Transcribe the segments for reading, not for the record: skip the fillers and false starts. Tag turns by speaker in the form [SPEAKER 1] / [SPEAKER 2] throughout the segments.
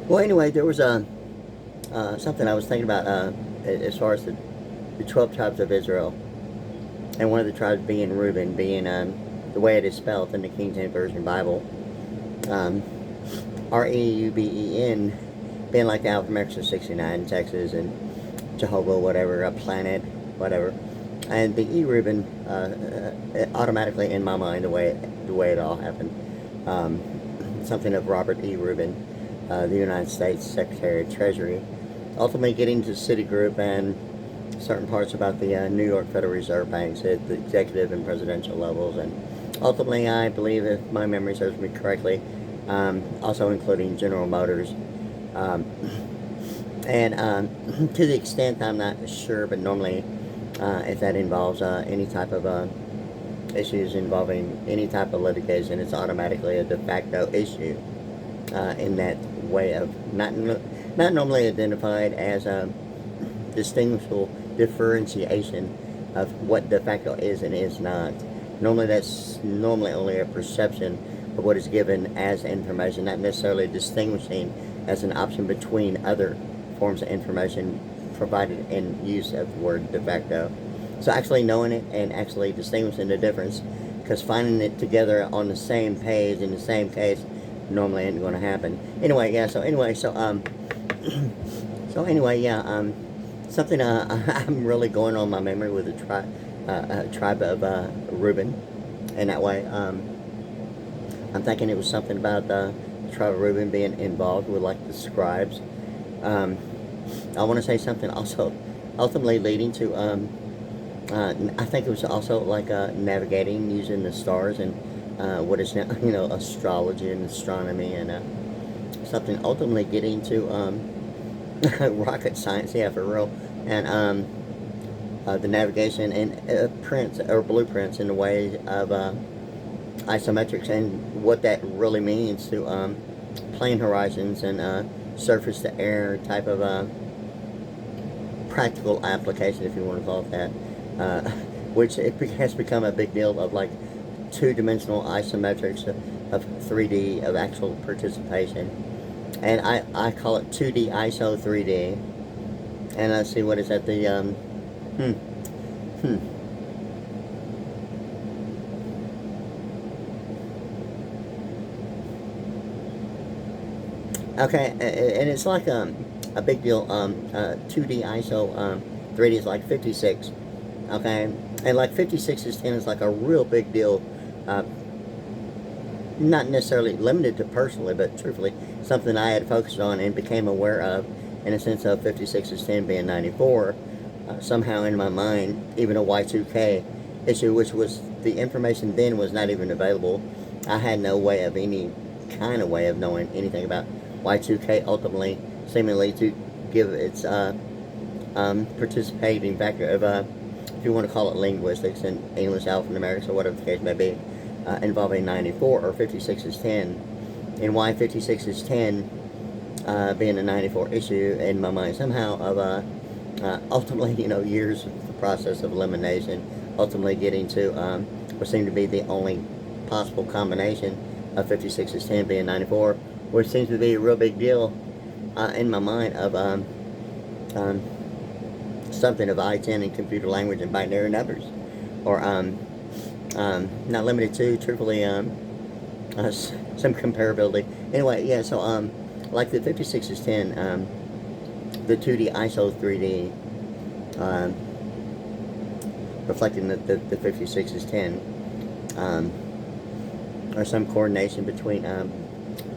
[SPEAKER 1] Well, anyway, there was something I was thinking about as far as the 12 tribes of Israel, and one of the tribes being Reuben, being the way it is spelled in the King James Version Bible, um, Reuben, being like the alphabet of 69, Texas, and Jehovah, whatever, a planet, whatever. And the Reuben, automatically in my mind, the way it all happened, something of Robert E. Reubin, the United States Secretary of Treasury, ultimately getting to Citigroup and certain parts about the New York Federal Reserve Banks at the executive and presidential levels, and ultimately, I believe, if my memory serves me correctly, also including General Motors. Um, and to the extent I'm not sure, but normally, if that involves any type of issues involving any type of litigation, it's automatically a de facto issue in that way of not normally identified as a distinguishable differentiation of what de facto is and is not. Normally, that's normally only a perception of what is given as information, not necessarily distinguishing as an option between other forms of information provided in use of the word de facto. So actually knowing it and actually distinguishing the difference, because finding it together on the same page in the same case normally ain't going to happen. Anyway, yeah. So anyway, yeah. Something I'm really going on my memory with the tribe of Reuben, and that way I'm thinking it was something about the tribe of Reuben being involved with like the Scribes. I want to say something also ultimately leading to I think it was also like navigating using the stars and what is now astrology and astronomy, and something ultimately getting to rocket science, yeah, for real, and the navigation and prints or blueprints in the way of isometrics and what that really means to plane horizons and surface to air type of practical application, if you want to call it that, which it has become a big deal of like two-dimensional isometrics of 3D of actual participation, and I call it 2DISO3D, and let's see what is at the okay, and it's like a big deal. 2D ISO 3D is like 56. Okay, and like 56 is 10 is like a real big deal. Not necessarily limited to personally, but truthfully, something I had focused on and became aware of in a sense of 56 is 10 being 94. Somehow in my mind, even a Y2K issue, which was the information then was not even available. I had no way of any kind of way of knowing anything about Y2K, ultimately seemingly to give its participating factor of if you want to call it linguistics and English alphanumerics or whatever the case may be, involving 94 or 56 is 10, and why 56 is 10 being a 94 issue in my mind somehow of ultimately, years of the process of elimination, ultimately getting to what seemed to be the only possible combination of 56 is 10 being 94, which seems to be a real big deal in my mind of something of I-10 in computer language and binary numbers, or not limited to, truthfully, some comparability. Anyway, yeah, so like the 56 is 10, the 2D ISO 3D, reflecting the 56 is 10, or some coordination between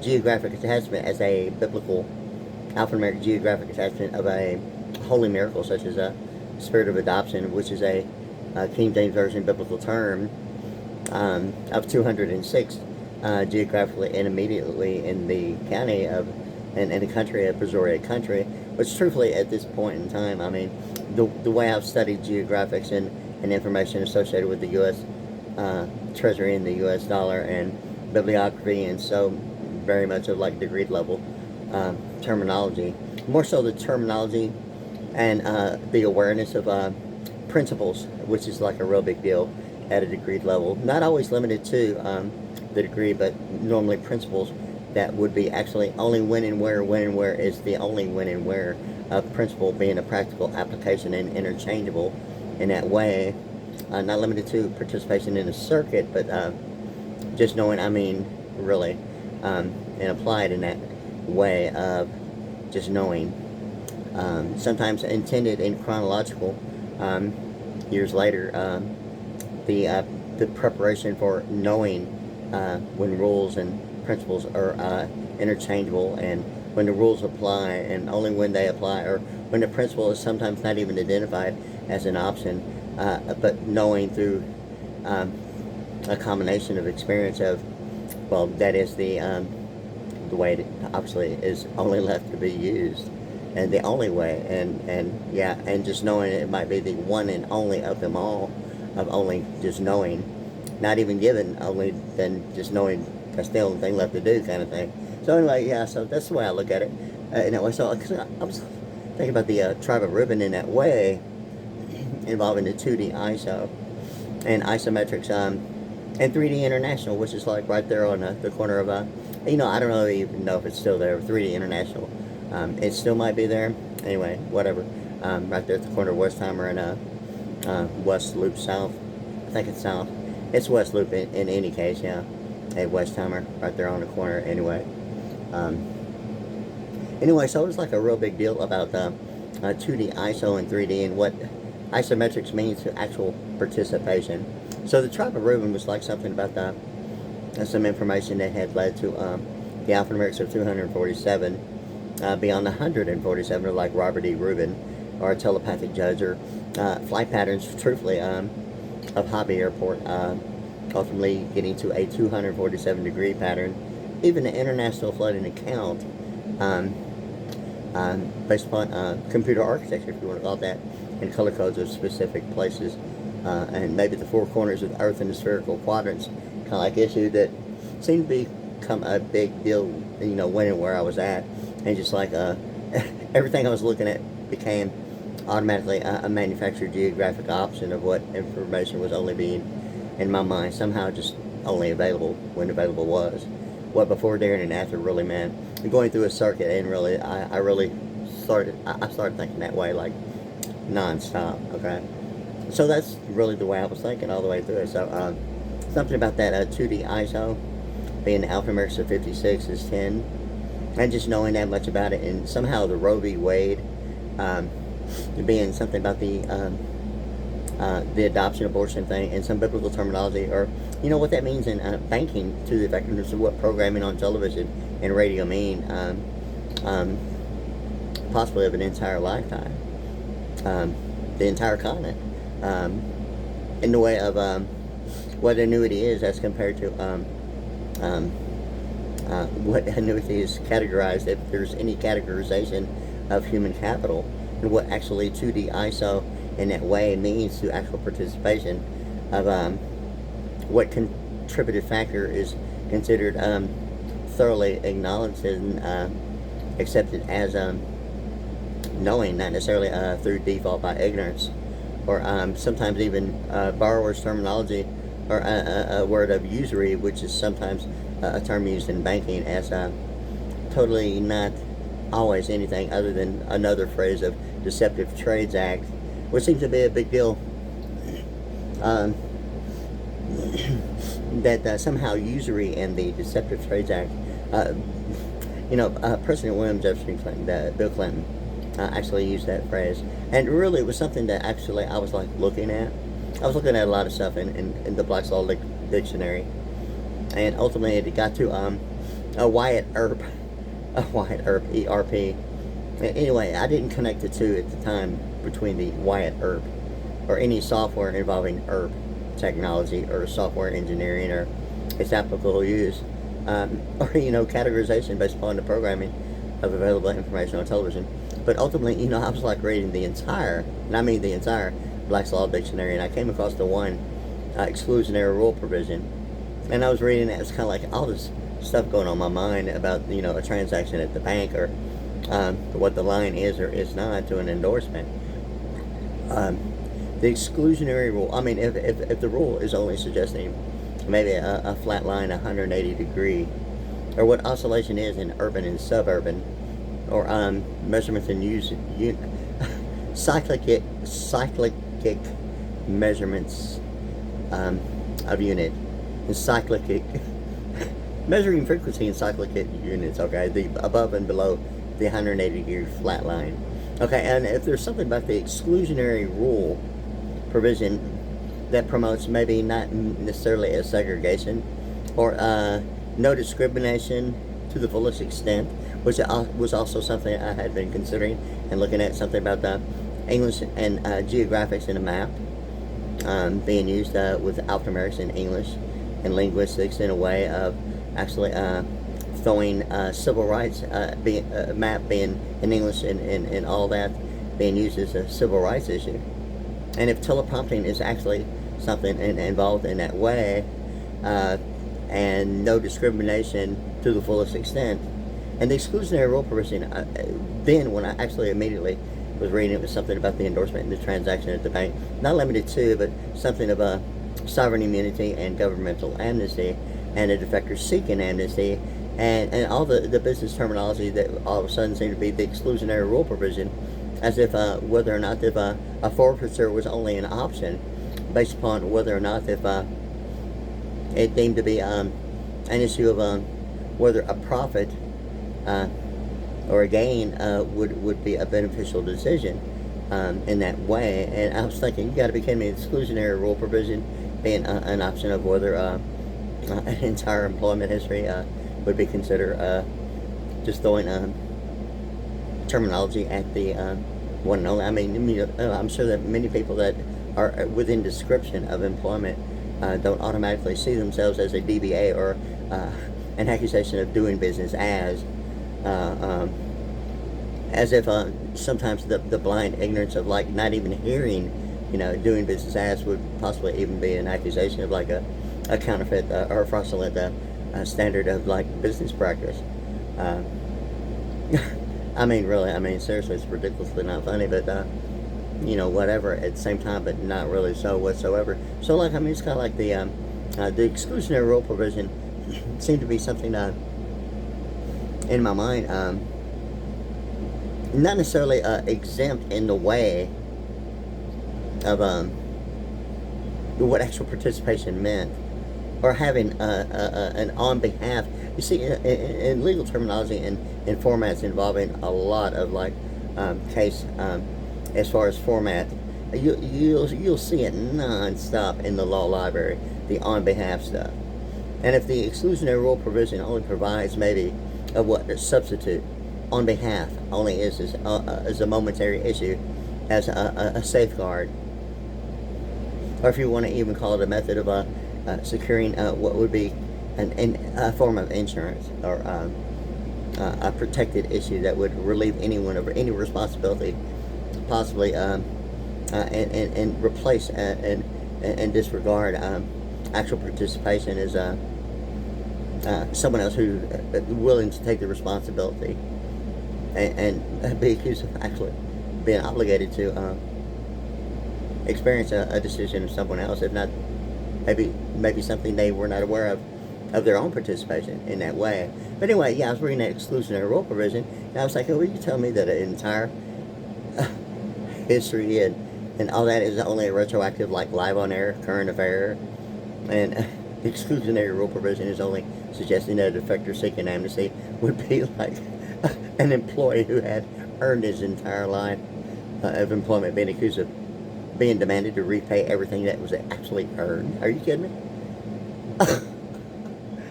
[SPEAKER 1] geographic attachment as a biblical alphanumeric geographic attachment of a holy miracle such as a spirit of adoption, which is a King James Version biblical term, of 206 geographically and immediately in the county of in the country of Brazoria country, which truthfully at this point in time, I mean, the way I've studied geographics and information associated with the U.S. Treasury and the U.S. dollar and bibliography, and so very much of like degree level terminology, more so the terminology and the awareness of principles, which is like a real big deal at a degree level. Not always limited to the degree, but normally principles that would be actually only when and where is the only when and where of principle being a practical application and interchangeable in that way, not limited to participation in a circuit, but just knowing, I mean, really, and applied in that way of just knowing. Sometimes intended in chronological, years later, the preparation for knowing when rules and principles are interchangeable, and when the rules apply, and only when they apply, or when the principle is sometimes not even identified as an option, but knowing through a combination of experience of, well, that is the way it obviously is only left to be used, and the only way, and yeah, and just knowing it might be the one and only of them all, of only just knowing, not even given, only then just knowing that's the only thing left to do, kind of thing. So anyway, yeah, so that's the way I look at it in that way. So I was thinking about the tribe of Reubin in that way, involving the 2D ISO and isometrics, and 3D International, which is like right there on the corner of I don't even know if it's still there. 3D International, it still might be there. Anyway, whatever. Right there at the corner of Westheimer and West Loop South. I think it's South. It's West Loop in any case, yeah. At Westheimer, right there on the corner. Anyway, so it was like a real big deal about 2D ISO and 3D and what isometrics means to actual participation. So the tribe of Reubin was like something about some information that had led to the alphanumerics of 247 beyond 147, or like Robert E. Reubin, or a telepathic judge, or flight patterns, truthfully, of Hobby Airport, ultimately getting to a 247-degree pattern. Even the international flooding account, based upon computer architecture, if you want to call it that, and color codes of specific places, and maybe the four corners of the Earth and the spherical quadrants, kind of like issue that seemed to become a big deal, when and where I was at, and just like everything I was looking at became automatically a manufactured geographic option of what information was only being, in my mind, somehow just only available when available was. What before, during, and after really meant. And going through a circuit, and really, I started thinking that way, like non-stop, okay? So that's really the way I was thinking all the way through it. So something about that 2D ISO being the alphanumerics of 56 is 10, and just knowing that much about it, and somehow the Roe v. Wade being something about the adoption abortion thing, and some biblical terminology, or what that means in banking, to the effectiveness of what programming on television and radio mean, possibly of an entire lifetime, the entire continent, in the way of what annuity is as compared to what annuity is categorized, if there's any categorization of human capital, and what actually 2D ISO in that way means to actual participation of what contributive factor is considered thoroughly acknowledged and accepted as knowing, not necessarily through default by ignorance, or sometimes even borrower's terminology, or a word of usury, which is sometimes a term used in banking as totally not always anything other than another phrase of Deceptive Trades Act, which seems to be a big deal, that somehow usury and the Deceptive Trades Act, President William Jefferson Clinton, Bill Clinton, actually used that phrase, and really it was something that actually I was like looking at. I was looking at a lot of stuff in the Black's Law Dictionary, and ultimately it got to a Wyatt Earp, ERP. Anyway, I didn't connect the two at the time between the Wyatt Earp, or any software involving ERP technology, or software engineering, or its applicable use, or categorization based upon the programming of available information on television. But ultimately, I was like reading the entire, and I mean the entire Black's Law Dictionary, and I came across the one exclusionary rule provision, and I was reading it. It was kind of like all this stuff going on in my mind about a transaction at the bank, or what the line is or is not to an endorsement. The exclusionary rule, I mean, if the rule is only suggesting maybe a flat line 180 degree or what oscillation is in urban and suburban, or measurements in cyclic measurements of unit, and cyclic measuring frequency in cyclic units. Okay, the above and below the 180-degree flat line. Okay, and if there's something about the exclusionary rule provision that promotes maybe not necessarily a segregation, or no discrimination to the fullest extent, which was also something I had been considering and looking at, something about the English and geographics in a map being used with alphanumerics in English and linguistics in a way of actually throwing civil rights map being in English and all that being used as a civil rights issue. And if teleprompting is actually something involved in that way, and no discrimination to the fullest extent, and the exclusionary rule provision, then when I actually immediately was reading, it was something about the endorsement and the transaction at the bank, not limited to, but something of a sovereign immunity and governmental amnesty, and a defector seeking amnesty, and all the business terminology that all of a sudden seemed to be the exclusionary rule provision, as if whether or not if a forfeiture was only an option based upon whether or not if it deemed to be an issue of whether a profit or a gain would be a beneficial decision in that way. And I was thinking, you got to be kidding me, the exclusionary rule provision being an option of whether an entire employment history would be considered just throwing terminology at the one and only. I mean, I'm sure that many people that are within description of employment don't automatically see themselves as a DBA or an accusation of doing business as if sometimes the blind ignorance of like not even hearing, doing business as would possibly even be an accusation of like a counterfeit or fraudulent standard of like business practice. I mean, really, seriously, it's ridiculously not funny, but whatever at the same time, but not really so whatsoever. So like, it's kind of like the exclusionary rule provision seemed to be something in my mind, not necessarily exempt in the way of what actual participation meant, or having an on behalf. You see, in legal terminology and in formats involving a lot of like case as far as format, you'll see it non-stop in the law library, the on behalf stuff. And if the exclusionary rule provision only provides maybe a substitute, on behalf only is a momentary issue, as a safeguard, or if you want to even call it a method of securing what would be a form of insurance, or a protected issue that would relieve anyone of any responsibility, possibly and replace and disregard actual participation as someone else who is willing to take the responsibility and be accused of actually being obligated to experience a decision of someone else, if not maybe something they were not aware of their own participation in that way. But anyway, yeah, I was reading that exclusionary rule provision, and I was like, oh, will you tell me that an entire history and all that is only a retroactive, like live on air, current affair, and the exclusionary rule provision is only suggesting that a defector seeking amnesty would be like an employee who had earned his entire life of employment being accused of being demanded to repay everything that was actually earned. Are you kidding me?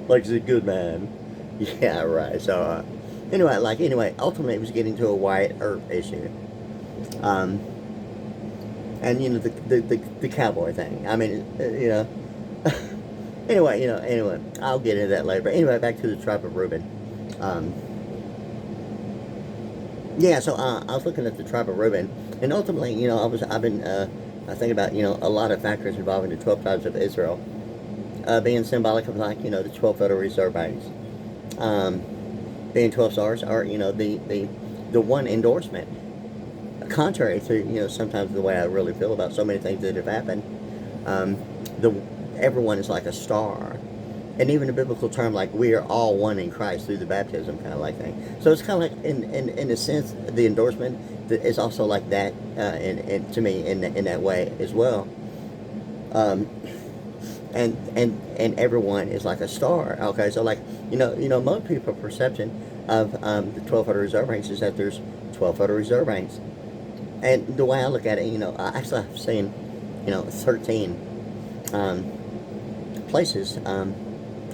[SPEAKER 1] Like, he's a good man. Yeah, right. So, anyway, ultimately it was getting to a Wyatt Earp issue. And, the cowboy thing. Anyway, I'll get into that later. But anyway, back to the tribe of Reubin. So I was looking at the tribe of Reubin, and ultimately, I've been thinking about, a lot of factors involving the 12 tribes of Israel, being symbolic of, like, the 12 Federal Reserve Banks, being 12 stars, or, the one endorsement, contrary to, sometimes the way I really feel about so many things that have happened. Everyone is like a star, and even a biblical term like we are all one in Christ through the baptism kind of like thing. So it's kind of like in a sense the endorsement is also like that to me in that way as well. Um, and everyone is like a star. Okay, so like most people's perception of the 12 Federal Reserve Banks is that there's 12 Federal Reserve Banks, and the way I look at it, I actually have seen 13 places.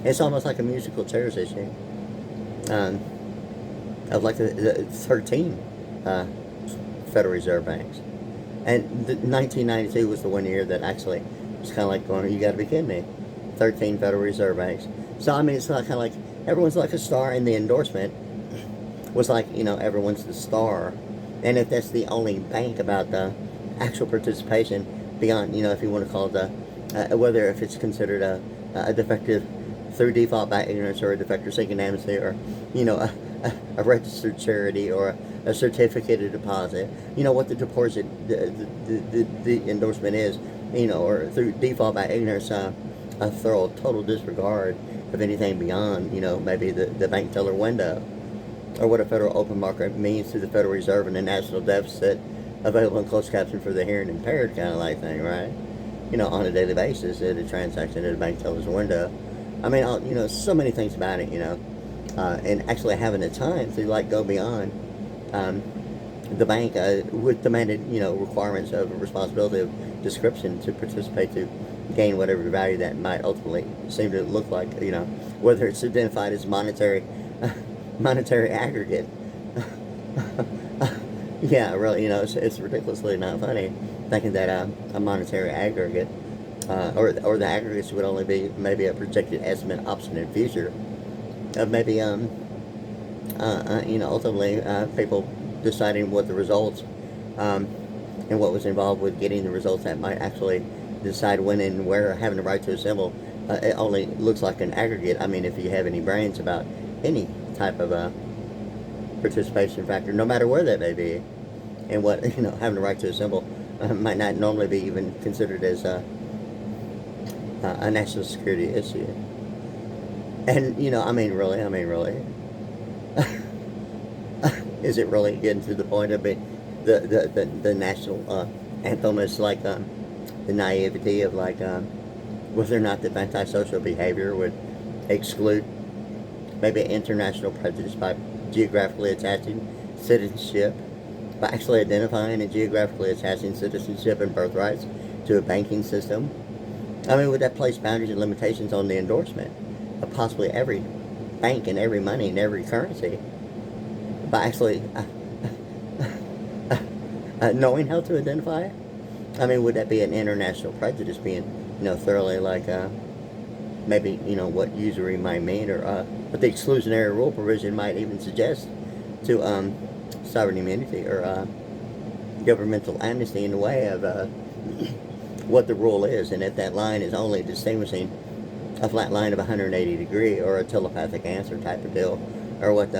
[SPEAKER 1] It's almost like a musical chairs issue of like the 13 Federal Reserve Banks, and 1992 was the one year that actually was kind of like going, you got to be kidding me, 13 Federal Reserve Banks. So I mean, it's not kind of like everyone's like a star, and the endorsement was like everyone's the star, and if that's the only bank about the actual participation beyond if you want to call it whether if it's considered a defective through default by ignorance or a defector seeking amnesty or a registered charity or a certificate of deposit, what the deposit the endorsement is, or through default by ignorance, a thorough total disregard of anything beyond maybe the bank teller window, or what a federal open market means to the Federal Reserve and the national deficit available in closed caption for the hearing impaired kind of like thing, right? On a daily basis at a transaction at a bank teller's window. I mean, so many things about it, and actually having the time to like go beyond the bank with demanded, requirements of responsibility of description to participate to gain whatever value that might ultimately seem to look like, whether it's identified as monetary aggregate. Yeah, really, it's ridiculously not funny thinking that a monetary aggregate or the aggregates would only be maybe a projected estimate option in future of maybe ultimately people deciding what the results and what was involved with getting the results that might actually decide when and where having the right to assemble. It only looks like an aggregate. I mean, if you have any brains about any type of participation factor, no matter where that may be, and what having the right to assemble might not normally be even considered as a national security issue. And I mean really, is it really getting to the point of it? The national anthem is like the naivety of like whether or not the antisocial behavior would exclude maybe international prejudice by geographically attaching citizenship, by actually identifying and geographically attaching citizenship and birthrights to a banking system. I mean, would that place boundaries and limitations on the endorsement of possibly every bank and every money and every currency by actually knowing how to identify it? I mean, would that be an international prejudice being, thoroughly like maybe, what usury might mean, or what the exclusionary rule provision might even suggest to sovereign immunity or governmental amnesty in the way of what the rule is, and if that line is only distinguishing a flat line of 180 degree or a telepathic answer type of deal, or what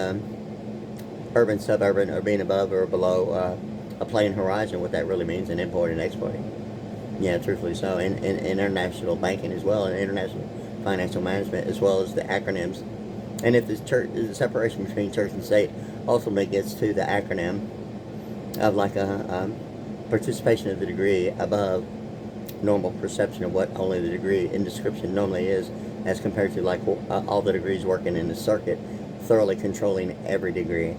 [SPEAKER 1] urban, suburban, or being above or below a plane horizon, what that really means in importing and exporting. Yeah, truthfully so, in international banking as well, and international financial management, as well as the acronyms. And if the separation between church and state ultimately gets to the acronym of like a participation of the degree above normal perception of what only the degree in description normally is, as compared to like all the degrees working in the circuit, thoroughly controlling every degree,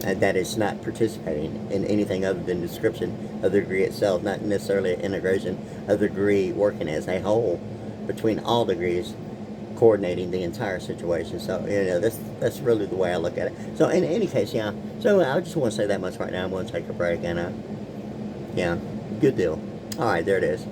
[SPEAKER 1] and that is not participating in anything other than description of the degree itself, not necessarily an integration of the degree working as a whole between all degrees, coordinating the entire situation. So that's really the way I look at it. So in any case, yeah. So I just want to say that much right now. I'm going to take a break, and yeah, good deal. All right, there it is.